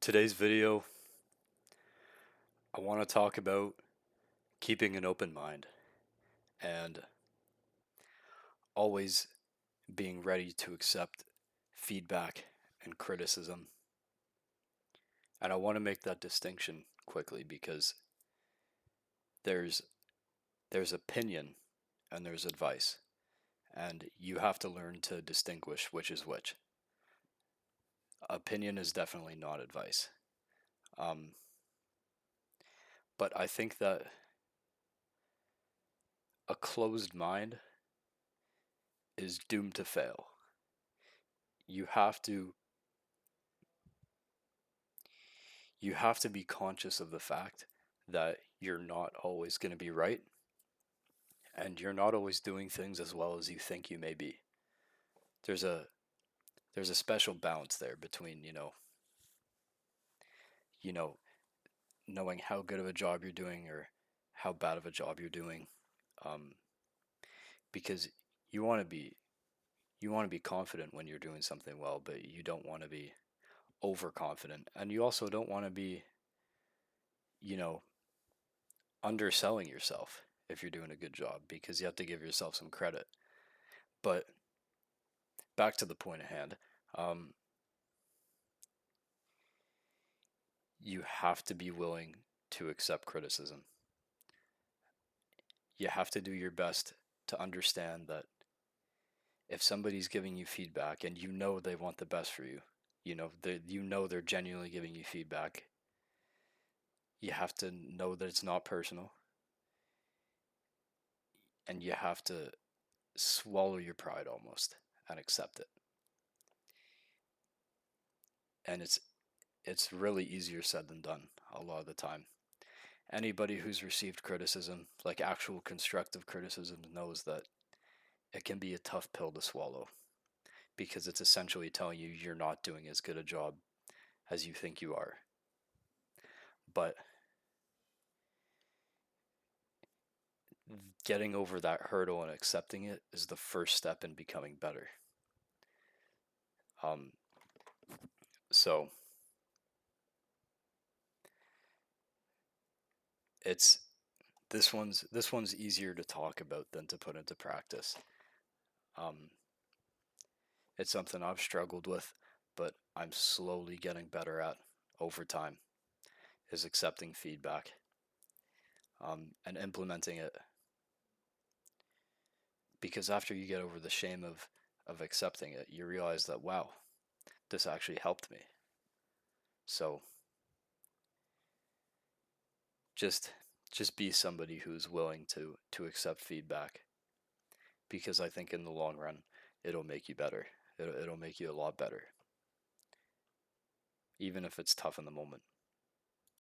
Today's video, I want to talk about keeping an open mind and always being ready to accept feedback and criticism. And I want to make that distinction quickly because there's there's opinion and there's advice, and you have to learn to distinguish which is which. Opinion is definitely not advice. Um, but I think that a closed mind is doomed to fail. You have to you have to be conscious of the fact that you're not always going to be right, and you're not always doing things as well as you think you may be. There's a there's a special balance there between, you know, knowing how good of a job you're doing or how bad of a job you're doing. Um, because you want to be you want to be confident when you're doing something well, but you don't want to be overconfident, and you also don't want to be, you know, underselling yourself if you're doing a good job, because you have to give yourself some credit. But back to the point at hand, um, you have to be willing to accept criticism. You have to do your best to understand that if somebody's giving you feedback and you know they want the best for you, they're genuinely giving you feedback, you have to know that it's not personal, and you have to swallow your pride almost and accept it. And it's really easier said than done a lot of the time. Anybody who's received criticism, like actual constructive criticism, knows that it can be a tough pill to swallow, because it's essentially telling you you're not doing as good a job as you think you are. But getting over that hurdle and accepting it is the first step in becoming better. Um, so it's this one's easier to talk about than to put into practice. Um, it's something I've struggled with, but I'm slowly getting better at over time, is accepting feedback, and implementing it. Because after you get over the shame of accepting it, you realize that, wow, this actually helped me. So just just be somebody who's willing to accept feedback, because I think in the long run it'll make you better. It'll make you a lot better, even if it's tough in the moment.